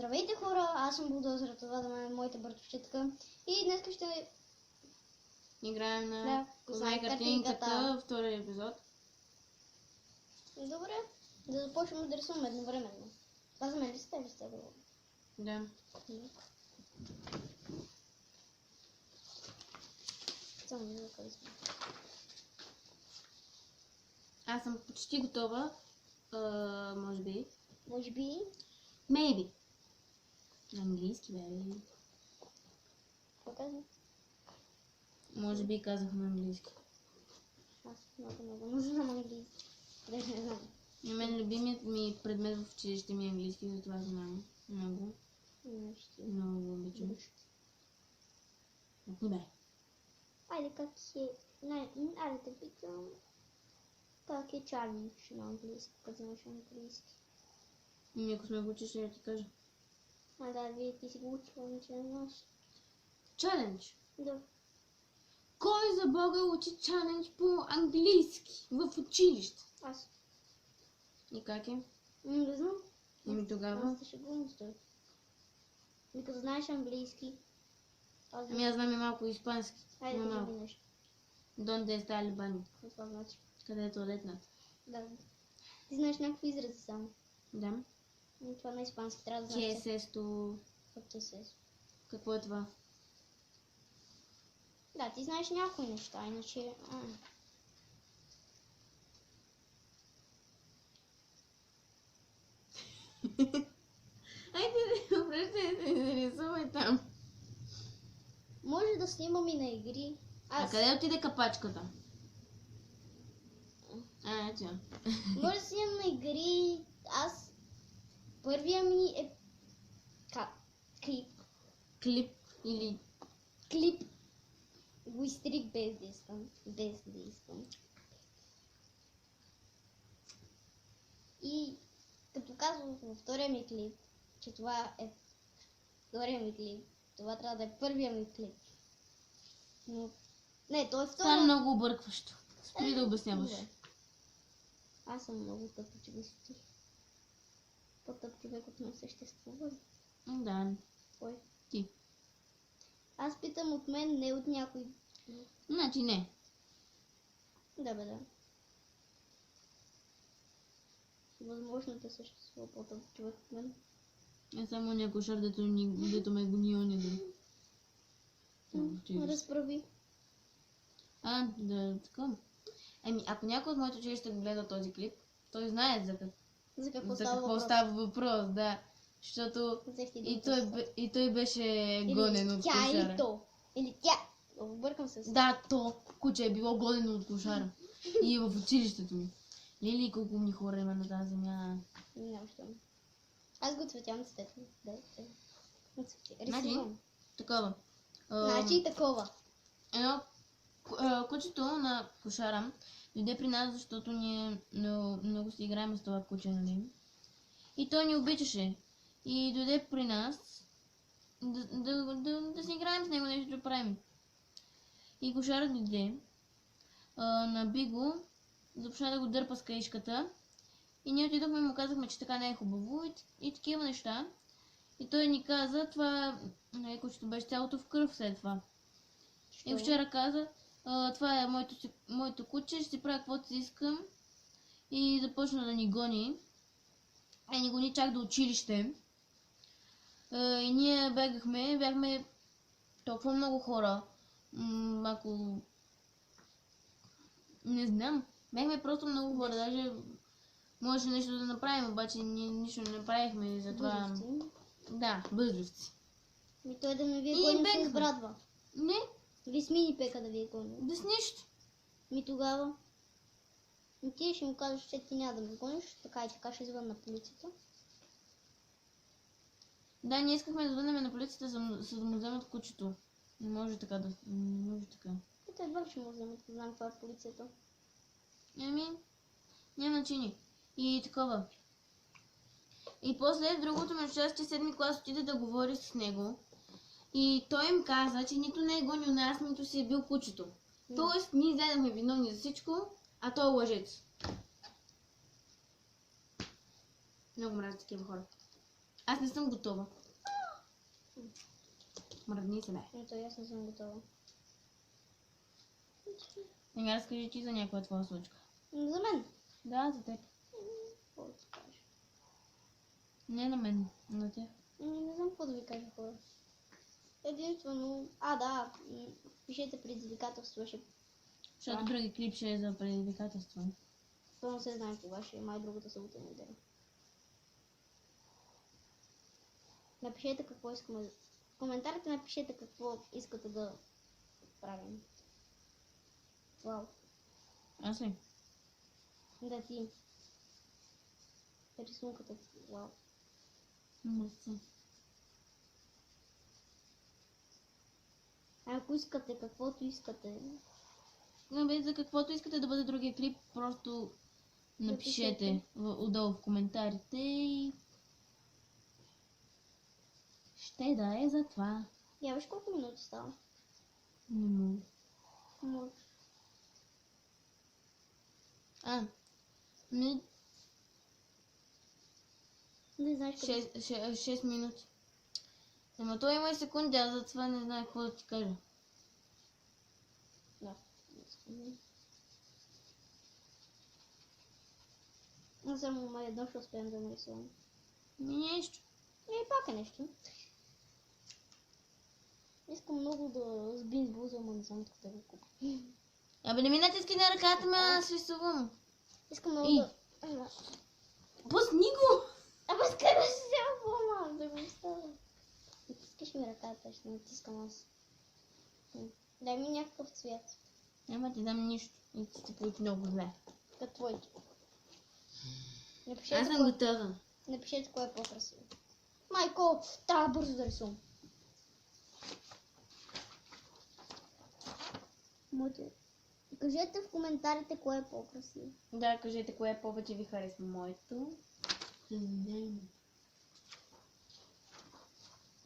Здравейте хора, аз съм Булдозер, това да е моята братовчетка и днес ще играем на Познай картинката, втория епизод. Добре, да започнем да рисуваме едновременно. Това за мен ли сте или сте го? Да. Само да къде сме. Аз съм почти готова. Може би. Може би. Maybe. На английски, бе. Какво казвам? Може би казах на английски. Аз много не знам английски. Не знам. На мен любимият ми предмет в училище ми е английски, затова знам много. Много обичам. Не бе. Айде как е... Айде да питам... Как е чалендж на английски, като знаеш английски? Ако сме го учили, ще ти кажа. Да, вие ти си го учила, не че не знаеш. Чалендж? Да. Кой за Бога учи чалендж по английски в училище? Аз. И как е? Не знам. Ами тогава? Аз ще го стой. И като знаеш английски. Ами аз знам и малко испански. Хайде да кажи ми нещо. Донде está el baño? Какво това значи? Къде е туалетната? Да. Ти знаеш някакви изрази само. Да. Но това на испански трябва да знаеш. Que es esto? Какво е това? Да, ти знаеш някои неща, иначе... Айде, обръщай се и нарисувай там. Може да снимам и на игри. А къде отиде капачката? Ето. Може да снимам на игри. Аз... Първия ми е... Клип. Клип или... Клип. Го изтрих без да искам. Без да искам. И като казвам във втория ми клип, че това е втория ми клип, това трябва да е първия ми клип. Но... Не, то е втория. Това е много объркващо. Спри да обясняваш. Аз съм много тъп, че го си. По-тъп човек от мен съществува. Да. Кой? Ти. Аз питам от мен, не от някой. Значи не. Да, бе, да. Възможно да съществува по-тъп човек от мен. Е само някой шар, дето ме гони оня да. Разправи. Да, така. Еми, ако някой от моето училище гледа този клип, той знае За какво става въпрос, да. Защото и той беше гонен от кошара. Тя или то. Или тя. Объркам се. Да, то куче е било гонено от кошара. И в училището ми. Лили, колко ни хора има на тази земя. Нямам що. Аз го цветям цветно. Да, рисувам. Такова. Значи такова. Едно кучето на кошара дойде при нас, защото ние много си играем с това куче, нали? И той ни обичаше. И дойде при нас да си играем с него, нещо да правим. И кошарът дойде, наби го, започна да го дърпа с каишката. И ние отидохме и му казахме, че така не е хубаво и такива неща. И той ни каза, това кучето беше цялото в кръв след това. Що? И вчера каза, това е моето куче, ще си правя каквото си искам. И започна да ни гони. И ни гони чак до училище. И ние бяхме толкова много хора. Ако... Не знам. Бяхме просто много хора. Даже можеше нещо да направим, обаче ние нищо не направихме. Затова... Бъзливци? Да, бъзливци. И той да ме вие гони с брадва. Не. Или с мини пека да вие гони. Да с нищо. Тогава. И ти ще му кажеш, че ти няма да ме гониш, така и така ще звънна на полицията. Да, ние искахме да звънем на полицията, за да му вземат кучето. Не може така да... Не може така. Ето едва ще му вземат, да знам каква е полицията. Еми, няма начини. И такова. И после другото между част, че 7-ми клас отиде да говори с него. И той им каза, че нито не е гонил нас, нито си е бил кучето. Тоест, ние изгледахме виновни за всичко, а той е лъжец. Много мразя такива хора. Аз не съм готова. Мръдни се, бе. Ето, аз не съм готова. Сега разкажи ти за някоя твоя случка. За мен. Да, за теб. Какво да ти кажа? Не на мен, на тях. Не знам какво да ви кажа, хора. Единствено... да. Пишете предизвикателство, ще... Защото други клип ще е за предизвикателство. То не се знае кога ще е, май другата събота неделя. Напишете какво искаме. В коментарите напишете какво искате да правим. Вау. Аз ли? Да, ти. Рисунката. Вау. Мерси. Ако искате, каквото искате. Не бе, за каквото искате да бъде другия клип, просто напишете отдолу в коментарите и ще да е за това. Я виж колко минути става. Не мога. Може. Не, Не знаеш къде. 6 минути. Ама то има и секунди, аз за това не знае какво да ти кажа. Да. Аз само едно ще успеем да нарисувам. Нещо. Пак е нещо. Искам много да сбин буза, но не знам къде да го купя. Абе не ми натиски на ръката ме, аз рисувам. Искам много Ей. да... Пусни го! Абе скъде ще взема по-малко да го оставя. Натискаш ми ръката, ще натискам аз. Дай ми някакъв цвят. Няма ти дам нищо и ти се получи много зле. Като твоите. Аз съм готова. Напишете кое е по-красиво. Майко, трябва бързо да рисувам. Кажете в коментарите кое е по-красиво. Да, кажете кое повече ви харесва, моето.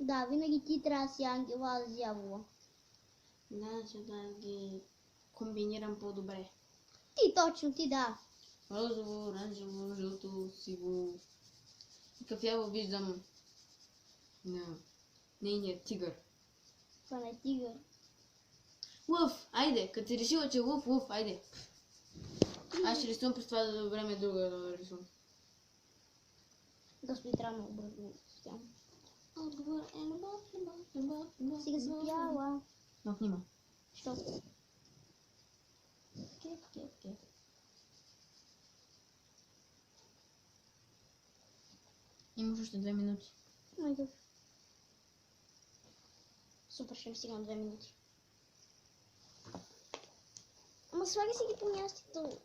Да, винаги ти трябва да си ангела, аз дявола. Да, че да ги комбинирам по-добре. Ти точно, ти да. Розово, оранжево, жълто, сиво. И кафяво виждам на нейния тигър. Това не е тигър. Лъв, айде, като си решила, че лъв, айде. Аз ще рисувам през това да време друга да рисувам. Да стои трябва много бързо. Отговор е любов, любов, любов, любов. Сега си пяла. Махни ма. Що? Кеп. Имаш още 2 минути. Майде. Супер, ще ми стигна 2 минути. Ама слагай си ги по мястото.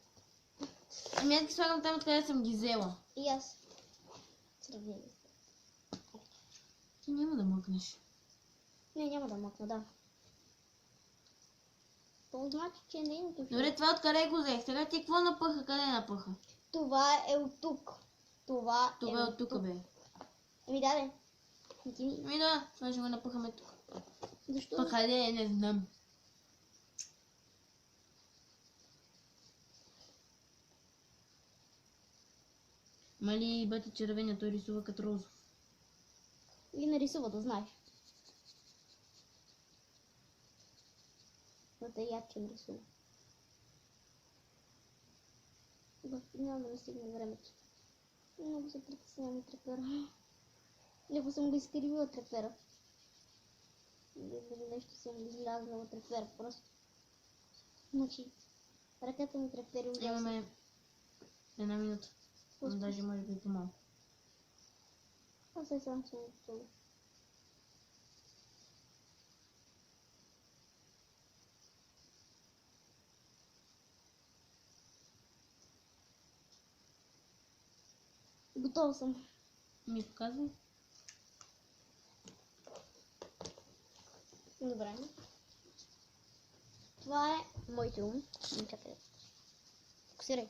Ами аз ги слагам там, откъде съм ги взела. И аз. Сравнение. Ти няма да мъкнеш. Не, няма да мъкна, да. То значи, че не е точно. Добре, това откъде го взех? Сега ти какво напъха? Къде напъха? Това е от тук. Това Това е от тук, бе. Еми даде. Ти... Ами да, това ще го напъхаме тук. Защо? Пък къде не знам. Мали бъде червения, той рисува като розов. Ги нарисува, да знаеш. Да е ярче нарисува. Няма да ми стигне времето. Много се притеснявам от трепера. Леко съм го изкривила трепера. Дали нещо съм излязла от трепера просто. Значи, ръката ми трепери ужасно. Имаме 1 минута. Даже може би по-малко. Аз се сам съм готова. Готова съм. Ми показвай. Добре. Това е моите ум. Чакай. Фокусирай.